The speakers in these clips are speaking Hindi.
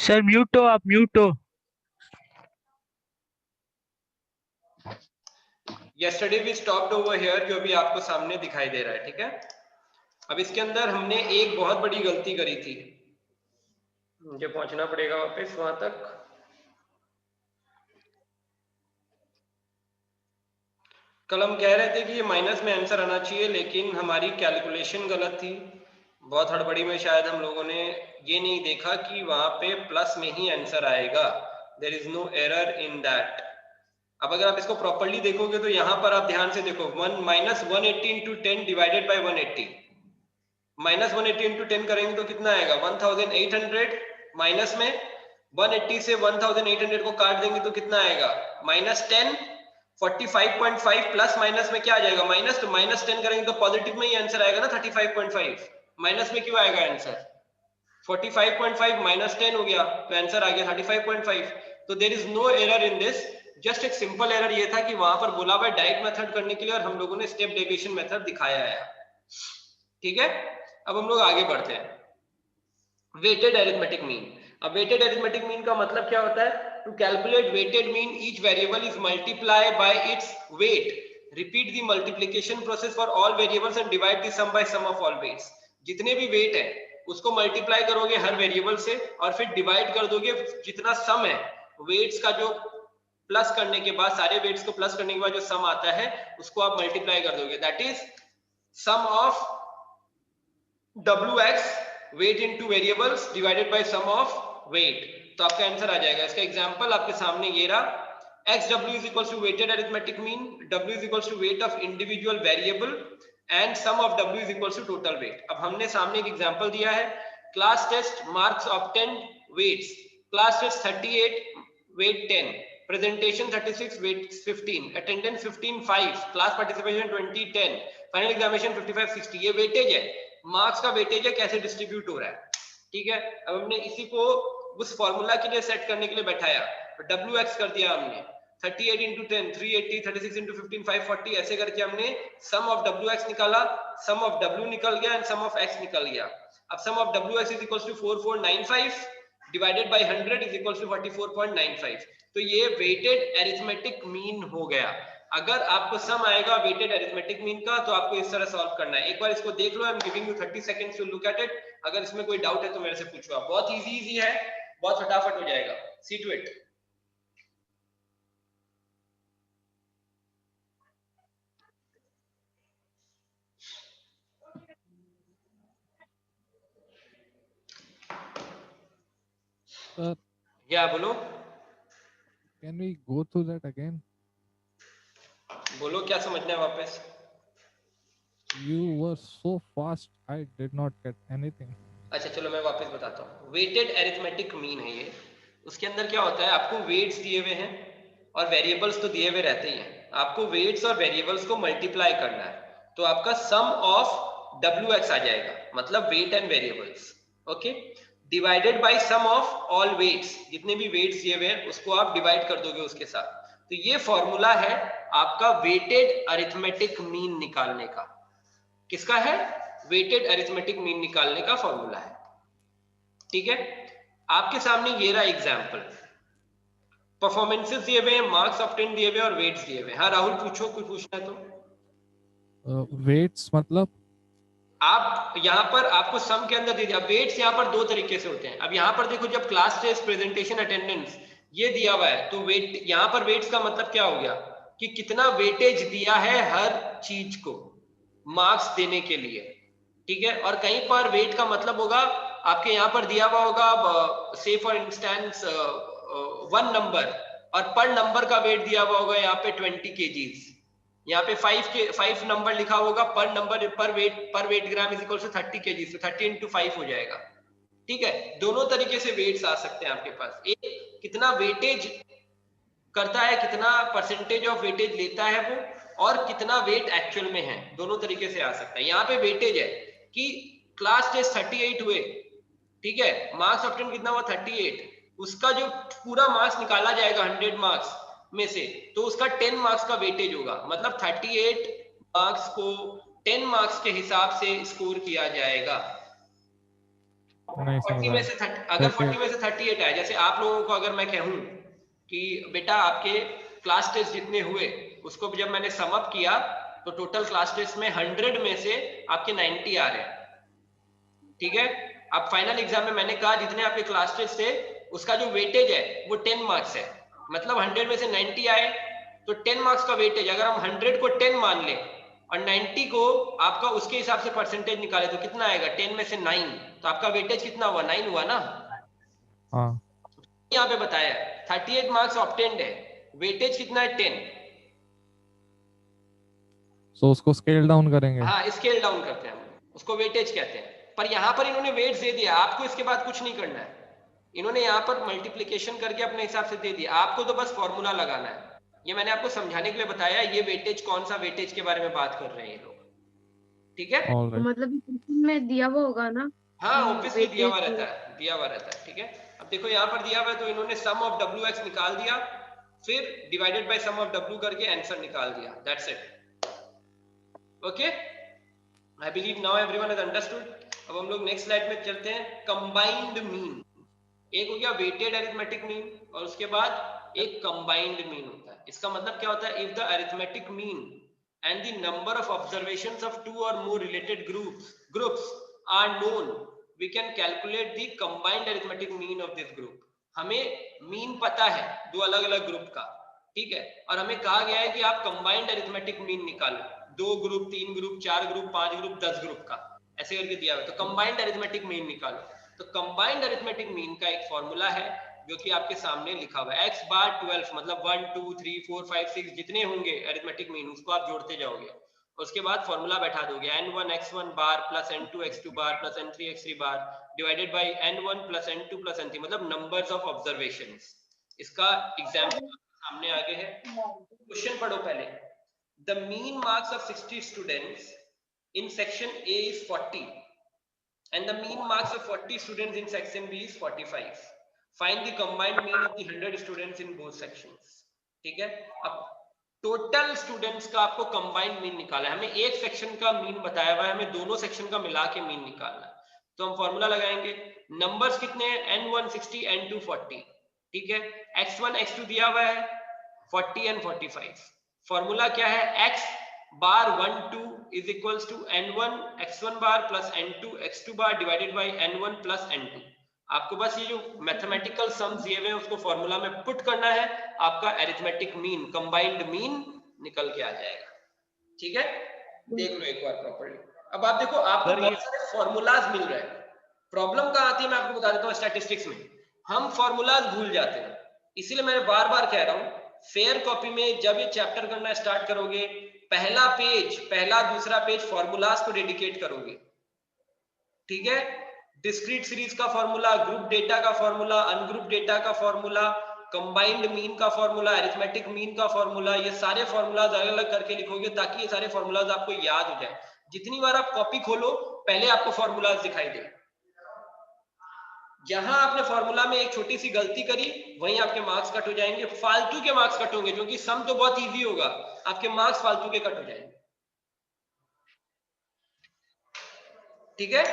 सर म्यूट हो, आप म्यूट हो। yesterday we stopped over here जो भी आपको सामने दिखाई दे रहा है, ठीक है। अब इसके अंदर हमने एक बहुत बड़ी गलती करी थी, मुझे पहुंचना पड़ेगा वापस वहां तक। कल हम कह रहे थे कि ये माइनस में आंसर आना चाहिए, लेकिन हमारी कैलकुलेशन गलत थी। बहुत हड़बड़ी में शायद हम लोगों ने ये नहीं देखा कि वहां पे प्लस में ही आंसर आएगा। There is no error in that. अब अगर आप इसको प्रॉपर्ली देखोगे तो यहाँ पर आप ध्यान से देखो, minus 180 into 10 divided by 180, minus 180 into 10 करेंगे तो कितना आएगा 1800, माइनस में 180 से 1800 को काट देंगे तो कितना आएगा -10, 45.5 प्लस माइनस में क्या आ जाएगा माइनस, तो माइनस 10 करेंगे तो पॉजिटिव में ही आंसर आएगा ना 35.5। माइनस में क्यों आएगा आंसर 45.5 माइनस 10 हो गया तो आंसर आ गया 35.5। तो there is no error in this. Just एक सिंपल एरर ये था कि वहां पर बोला हुआ डायरेक्ट मेथड करने के लिए और हम लोगों ने स्टेप डेविएशन मेथड दिखाया है, ठीक है। अब हम लोग आगे बढ़ते हैं। Weighted arithmetic mean. अब वेटेड अरिथमेटिक मीन का मतलब क्या होता है, to calculate weighted mean each variable is multiply by its weight, repeat the multiplication process for all variables and divide the sum by sum of all weights. जितने भी वेट है उसको मल्टीप्लाई करोगे हर वेरिएबल से और फिर डिवाइड कर दोगे जितना सम है वेट्स का, जो प्लस करने के बाद सारे वेट्स को प्लस करने के बाद जो सम आता है उसको आप मल्टीप्लाई कर दोगे, that is sum of wx weight into variables divided by sum of weight। तो आपका आंसर आ जाएगा। इसका एग्जांपल आपके सामने ये रहा, xw is equals to weighted arithmetic mean, w is equals to weight of individual variable and sum of w is equals to total weight। अब हमने सामने एक एग्जांपल दिया है, class test marks obtained weights, class test 38 weight 10, presentation 36 weight 15, attendance 15 5, class participation 20 10, final examination 55 60। ये वेटेज है, मार्क्स का वेटेज है कैसे डिस्ट्रीब्यूट हो रहा है, ठीक है। अब हमने इसी को उस फॉर्मूला के लिए सेट करने के लिए बैठाया, तो डब्ल्यू एक्स कर दिया हमने 38 इंटू 10 380, 36 इंटू 15 540, ऐसे करके हमने सम ऑफ डब्ल्यू एक्स निकाला, सम ऑफ डब्ल्यू निकल गया एंड सम ऑफ एक्स निकल गया। अब sum of W x is equal to 4495 divided by 100 is equal to 44.95। तो ये वेटेड अरिथमेटिक मीन हो गया। अगर आपको सम आएगा वेटेड अरिथमेटिक मीन का तो आपको इस तरह सॉल्व करना है। एक बार इसको देख लो, I am giving you 30 seconds to look at it. अगर इसमें कोई डाउट है तो मेरे से पूछो आप, बहुत इजी है, बहुत फटाफट हो जाएगा। सी टू इट। Sir, या बोलो can we go through that again? बोलो क्या समझना है वापस। You were so fast, I did not get anything. अच्छा चलो मैं वापस बताता हूँ। वेटेड अरिथमेटिक मीन है ये, उसके अंदर क्या होता है, आपको वेट्स दिए हुए हैं और वेरिएबल्स तो दिए हुए रहते ही हैं, आपको वेट्स और वेरिएबल्स को मल्टीप्लाई करना है, तो आपका सम ऑफ डब्ल्यू एक्स आ जाएगा, मतलब weight and variables, okay, divided by sum of all weights, जितने भी वेट्स दिए हुए हैं उसको आप डिवाइड कर दोगे उसके साथ। तो ये फॉर्मूला है आपका वेटेड अरिथमेटिक मीन निकालने का। किसका है, वेटेड अरिथमेटिक मीन निकालने का फॉर्मूला है, ठीक है। आपके सामने ये रहा एग्जांपल, परफॉर्मेंसेस दिए हुए हैं, मार्क्स ऑब्टेन दिए हुए हैं और वेट्स दिए हुए हैं। हाँ राहुल पूछो, कुछ पूछना है तो। Weights मतलब आप यहाँ पर आपको सम के अंदर दे दिया, वेट्स यहाँ पर दो तरीके से होते हैं। अब यहाँ पर देखो, जब क्लास टेस्ट प्रेजेंटेशन अटेंडेंस ये दिया हुआ है तो वेट, यहाँ पर वेट्स का मतलब क्या हो गया कि कितना वेटेज दिया है हर चीज को मार्क्स देने के लिए, ठीक है। और कहीं पर वेट का मतलब होगा आपके यहाँ पर दिया हुआ होगा, से फॉर इंस्टेंस 1 नंबर, और पर नंबर का वेट दिया हुआ होगा यहाँ पे 20 केजीज, यहाँ पे 5 नंबर लिखा होगा, पर नंबर पर weight gram is equal to 30 kg, तो 30 इंटू 5 हो जाएगा, ठीक है। दोनों तरीके से वेट्स आ सकते हैं आपके पास, एक कितना वेटेज करता है, कितना परसेंटेज ऑफ वेटेज लेता है वो, और कितना वेट एक्चुअल में है, दोनों तरीके से आ सकता है। यहाँ पे वेटेज है कि क्लास टेस्ट 38 हुए, ठीक है, मार्क्स ऑप्टेन कितना हुआ 38, उसका जो पूरा मार्क्स निकाला जाएगा 100 मार्क्स में से, तो उसका 10 मार्क्स का वेटेज होगा, मतलब 38 मार्क्स को 10 मार्क्स के हिसाब से स्कोर किया जाएगा, नहीं 40 में से 30, अगर 40 में से 38 आए, जैसे आप लोगों को अगर मैं कहूं कि बेटा आपके क्लास टेस्ट जितने हुए उसको जब मैंने सम अप किया तो टोटल क्लास टेस्ट में 100 में से आपके 90 आ रहे हैं, ठीक है। अब फाइनल एग्जाम में मैंने कहा जितने आपके क्लास टेस्ट थे उसका जो वेटेज है वो 10 मार्क्स है, मतलब 100 में से 90 आए तो 10 मार्क्स का वेटेज, अगर हम 100 को 10 मान ले और 90 को आपका उसके हिसाब से परसेंटेज निकाले तो कितना आएगा, 10 में से 9, तो आपका वेटेज कितना हुआ, 9 हुआ ना। हाँ, यहाँ पे बताया 38 मार्क्स ऑब्टेन्ड है, वेटेज कितना है 10। तो उसको स्केल डाउन करेंगे। हाँ स्केल डाउन करते हैं हम, उसको वेटेज कहते हैं। पर यहाँ पर इन्होंने वेट्स दे दिया, आपको इसके बाद कुछ नहीं करना है, इन्होंने यहाँ पर मल्टीप्लिकेशन करके अपने हिसाब से दे दिया, आपको तो बस फॉर्मूला लगाना है। ये मैंने आपको समझाने के लिए बताया, ये वेटेज कौन सा वेटेज के बारे में बात कर रहे हैं ये लोग, ठीक है। मतलब में दिया हुआ होगा ना। हाँ ऑब्वियसली दिया हुआ रहता है, दिया हुआ रहता है, ठीक है। अब देखो यहाँ पर दिया हुआ है तो इन्होंने सम ऑफ डब्ल्यू एक्स निकाल दिया, फिर divided by sum of W करके आंसर निकाल दिया, that's it. Okay, I believe now everyone has understood. अब हम लोग नेक्स्ट स्लाइड में चलते हैं, कंबाइंड मीन। एक हो गया वेटेड अरिथमेटिक मीन और उसके बाद एक कंबाइंड मीन होता है। इसका मतलब क्या होता है, if the arithmetic mean and the number of observations of two or more related groups are known, we can calculate the combined arithmetic mean of this group। हमें मीन पता है दो अलग अलग ग्रुप का, ठीक है, और हमें कहा गया है कि आप कंबाइंड अरिथमेटिक मीन निकालो, 2 group, 3 group, 4 group, 5 group, 10 group का, ऐसे करके दिया हुआ है, तो कंबाइंड अरिथमेटिक मीन निकालो। तो कंबाइंड अरिथमेटिक मीन का एक फॉर्मूला है जो कि आपके सामने लिखा हुआ है, x बार 12, मतलब 1 2 3 4 5 6 जितने होंगे अरिथमेटिक मीन उसको आप जोड़ते जाओगे, उसके बाद फॉर्मूला बैठा दोगे, n1 x1 bar plus n2 x2 bar plus n3 x3 bar divided by n1 plus n2 plus n3, मतलब नंबर्स ऑफ ऑब्जर्वेशंस। इसका एग्जांपल सामने आगे है, क्वेश्चन पढ़ो पहले। The mean marks of 60 students in section A is 40 and the mean marks of 40 students in section B is 45. Find the combined mean of the 100 students in both sections। ठीक है, अब टोटल स्टूडेंट्स का आपको कंबाइंड मीन निकालना है, हमें एक सेक्शन का मीन बताया हुआ है, हमें दोनों सेक्शन का मिला के मीन निकालना है। तो हम फॉर्मूला लगाएंगे, नंबर्स कितने हैं, n1 60 n2 40, ठीक है, x1 x2 दिया हुआ है 40 and 45। फॉर्मूला क्या है, x bar 1 2 is equals to n1 x1 bar plus n2 x2 bar divided by n1 plus n2। आपको बस ये जो मैथमेटिकल सम्स दिए हुए हैं उसको फॉर्मूला में पुट करना है, आपका अरिथमेटिक मीन, कंबाइंड मीन निकल के आ जाएगा, ठीक है। देख लो एक बार प्रॉपर्ली। अब आप देखो आपको बहुत सारे फॉर्मूलाज मिल रहे हैं, प्रॉब्लम कहाँ आती है मैं आपको बता देता हूँ। स्टैटिस्टिक्स में हम फॉर्मूलाज भूल जाते हैं, इसीलिए मैं बार बार कह रहा हूँ फेयर कॉपी में जब ये चैप्टर करना स्टार्ट करोगे, पहला पेज, पहला दूसरा पेज फॉर्मूलाज को डेडिकेट करोगे, ठीक है। डिस्क्रीट सीरीज का फॉर्मूला, ग्रुप डेटा का फॉर्मूला, अनग्रुप डेटा का फॉर्मूला, कंबाइंड मीन का फॉर्मूला, अरिथमेटिक मीन का फॉर्मूला, ये सारे फॉर्मूलाज अलग अलग करके लिखोगे ताकि ये सारे फॉर्मूलाज आपको याद हो जाए। जितनी बार आप कॉपी खोलो पहले आपको फॉर्मूलाज दिखाई दे, जहां आपने फॉर्मूला में एक छोटी सी गलती करी वहीं आपके मार्क्स कट हो जाएंगे, फालतू के मार्क्स कट होंगे, क्योंकि सम तो बहुत इजी होगा, आपके मार्क्स फालतू के कट हो जाएंगे, ठीक है,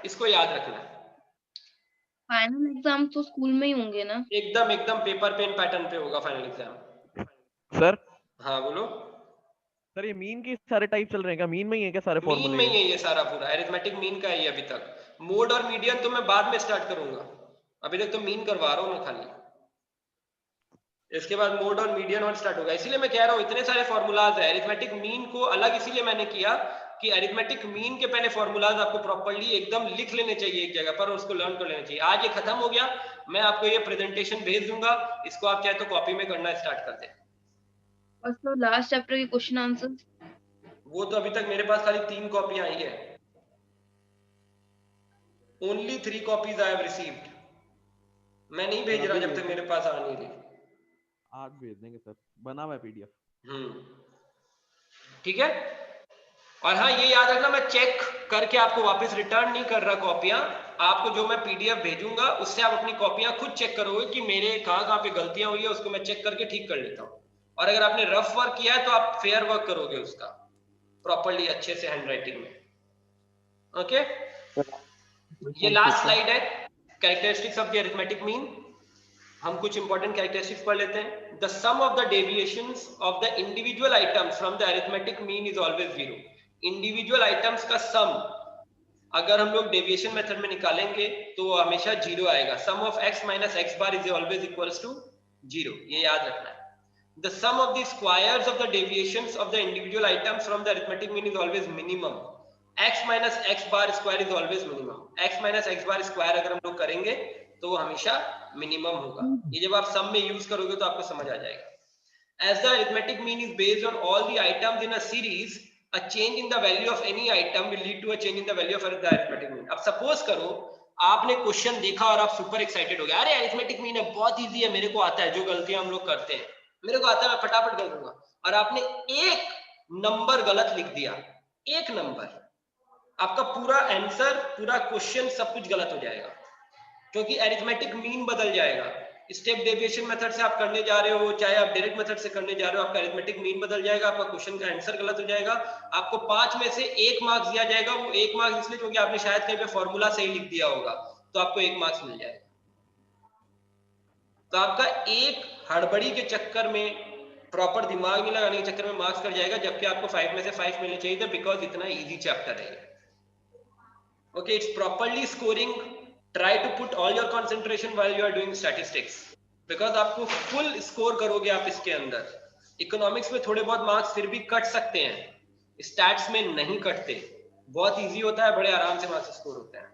इसको याद रखना। फाइनल एग्जाम तो स्कूल में ही होंगे ना? एकदम एकदम पेपर पेन पैटर्न पे होगा फाइनल एग्जाम। सर हाँ बोलो सर, ये मीन के सारे टाइप चल रहे हैं क्या, मीन में ही है क्या सारे फॉर्मूले? मीन में ही है ये सारा पूरा, अरिथमेटिक मीन का है ये अभी तक। मोड और मीडियन तो मैं बाद में स्टार्ट करूंगा, अभी तक तो मीन करवा रहा हूँ मैं खाली, इसके बाद मोड और मीडियन और स्टार्ट होगा। इसीलिए मैं कह रहा हूँ इतने सारे फॉर्मूलाज है, अरिथमेटिक मीन को अलग इसीलिए मैंने किया कि अरिथमेटिक मीन के पहले फॉर्मूलाज आपको प्रॉपर्ली एकदम लिख लेने चाहिए एक जगह पर और उसको लर्न कर लेना चाहिए। आज ये खत्म हो गया, मैं आपको ये प्रेजेंटेशन भेज दूंगा, इसको आप चाहे तो कॉपी में करना स्टार्ट कर दें। बस तो लास्ट चैप्टर के क्वेश्चन आंसर, वो तो अभी तक मेरे पास खाली 3 कॉपियां आई है, only 3 copies I have received. मैं नहीं भेज रहा जब तक मेरे पास आ नहीं रही। आज भेज देंगे सर, बना हुआ है पीडीएफ। ठीक है, और हाँ ये याद रखना मैं चेक करके आपको वापस रिटर्न नहीं कर रहा कॉपियां, आपको जो मैं पीडीएफ भेजूंगा उससे आप अपनी कॉपियां खुद चेक करोगे कि मेरे कहाँ पे गलतियां हुई है, उसको मैं चेक करके ठीक कर लेता हूँ। और अगर आपने रफ वर्क किया है तो आप फेयर वर्क करोगे उसका प्रॉपर्ली अच्छे से हैंडराइटिंग में। ओके ये लास्ट स्लाइड है, characteristics of the arithmetic mean. हम कुछ इंपॉर्टेंट कैरेक्टरिस्टिक्स पढ़ लेते हैं। The sum of the deviations of the individual items from the arithmetic mean is always zero. Individual items का सम अगर हम लोग डेविएशन मेथड में निकालेंगे तो हमेशा जीरो आएगा। Sum of x minus X bar is always equals to zero, ये याद रखना है। The sum of the squares of the deviations of the individual items from the arithmetic mean is always minimum. X minus x bar square is always minimum. X minus x bar square अगर हम लोग करेंगे तो वो हमेशा मिनिमम होगा। ये जब आप सम में यूज करोगे तो आपको समझ आ जाएगा। As the arithmetic mean is based on all the items in a series, a change in the value of any item will lead to a change in the value of the arithmetic mean. अब सपोज करो आपने क्वेश्चन देखा और आप सुपर एक्साइटेड हो गए, अरे अरिथमेटिक मीन है, बहुत इजी है, मेरे को आता है, जो गलतियां हम लोग करते हैं मेरे को आता है, मैं फटाफट कर दूंगा, और आपने एक नंबर गलत लिख दिया, एक नंबर, आपका पूरा आंसर, पूरा क्वेश्चन, सब कुछ गलत हो जाएगा, क्योंकि अरिथमेटिक मीन बदल जाएगा। स्टेप डेविएशन मेथड से आप करने जा रहे हो, चाहे आप डायरेक्ट मेथड से करने जा रहे हो, आपका अरिथमेटिक मीन बदल जाएगा, आपका क्वेश्चन का आंसर गलत हो जाएगा, आपको 5 में से 1 मार्क्स दिया जाएगा। वो 1 मार्क्स इसलिए क्योंकि आपने शायद कहीं पे फॉर्मूला सही लिख दिया होगा, तो आपको 1 मार्क्स मिल जाएगा। तो आपका एक हड़बड़ी के चक्कर में, प्रॉपर दिमाग नहीं लगाने के चक्कर में मार्क्स कर जाएगा, जबकि आपको 5 में से 5 मिलने चाहिए थे, बिकॉज इतना इजी चैप्टर है। Okay, it's properly scoring. Try to put all your concentration while you are doing statistics, because आपको फुल स्कोर करोगे आप इसके अंदर। इकोनॉमिक्स में थोड़े बहुत मार्क्स फिर भी कट सकते हैं, स्टैट्स में नहीं कटते, बहुत इजी होता है, बड़े आराम से मार्क्स स्कोर होते हैं।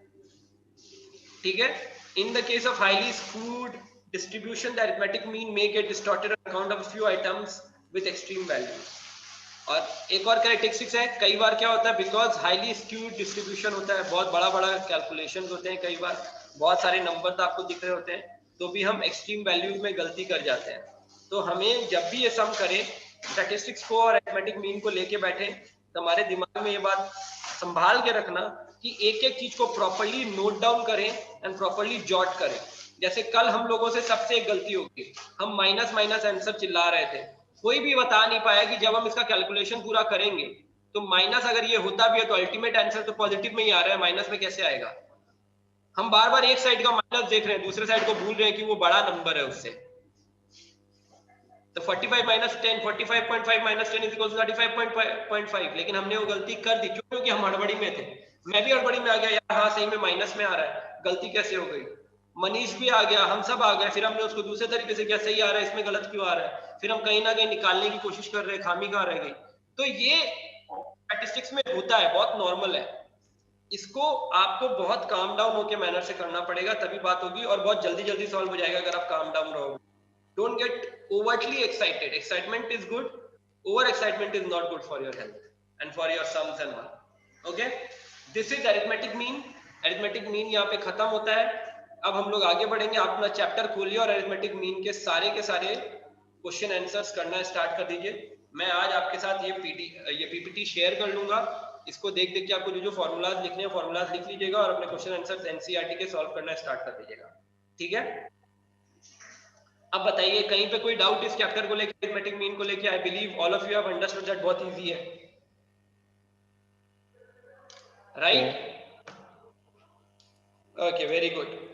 ठीक है, in the case of highly skewed distribution, the arithmetic mean may get distorted on account of a few items with extreme values. और एक और कैरेक्टरिस्टिक्स है, कई बार क्या होता है, बिकॉज हाईली स्क्यूड डिस्ट्रीब्यूशन होता है, बहुत बड़ा बड़ा कैलकुलेशंस होते हैं, कई बार बहुत सारे नंबर तो आपको दिख रहे होते हैं, तो भी हम एक्सट्रीम वैल्यूज में गलती कर जाते हैं। तो हमें जब भी ये सम करें, स्टैटिस्टिक्स को और अरिथमेटिक मीन को लेके बैठे, तो हमारे दिमाग में ये बात संभाल के रखना कि एक एक चीज को प्रॉपरली नोट डाउन करें एंड प्रॉपरली जॉट करें। जैसे कल हम लोगों से सबसे एक गलती होगी, हम माइनस माइनस आंसर चिल्ला रहे थे, कोई भी बता नहीं पाया कि जब हम इसका कैलकुलेशन पूरा करेंगे तो माइनस अगर ये होता भी है तो अल्टीमेट आंसर तो पॉजिटिव में ही आ रहा है, माइनस में कैसे आएगा। हम बार बार एक साइड का माइनस देख रहे हैं, दूसरे साइड को भूल रहे हैं कि वो बड़ा नंबर है उससे। तो 45 minus 10, 45.5 minus 10 is equal to 35.5, लेकिन हमने वो गलती कर दी, क्योंकि हम हड़बड़ी में थे। मैं भी हड़बड़ी में आ गया, यार हाँ सही में माइनस में आ रहा है, गलती कैसे हो गई। मनीष भी आ गया, हम सब आ गए, फिर हमने उसको दूसरे तरीके से किया, सही आ रहा है, इसमें गलत क्यों आ रहा है, फिर हम कहीं ना कहीं निकालने की कोशिश कर रहे हैं, खामी कहाँ रह गई। तो ये स्टैटिस्टिक्स में होता है, बहुत नॉर्मल है। इसको आपको बहुत काम डाउन होकर मैनर से करना पड़ेगा, तभी बात होगी, और बहुत जल्दी जल्दी सॉल्व हो जाएगा अगर आप काम डाउन रहोगे। Don't get overtly excited. Excitement is good. Over excitement is not good for your health and for your sums and all. Okay? This is arithmetic mean. Arithmetic mean यहाँ पे खत्म होता है। अब हम लोग आगे बढ़ेंगे। आप अपना चैप्टर खोलिए और arithmetic mean के सारे क्वेश्चन आंसर्स करना स्टार्ट कर दीजिए। मैं आज आपके साथ ये पीपीटी शेयर कर लूंगा। इसको देख देख के आपको जो फॉर्मूलाज लिखने हैं फॉर्मूलाज लिख लीजिएगा और अपने क्वेश्चन आंसर्स एनसीईआरटी के सॉल्व करना स्टार्ट कर दीजिएगा। ठीक है? अब बताइए कहीं पे कोई डाउट इस चैप्टर को लेकर, अरिथमेटिक मीन को लेकर? I believe all of you have understood that बहुत इजी है, राइट? Okay, very good.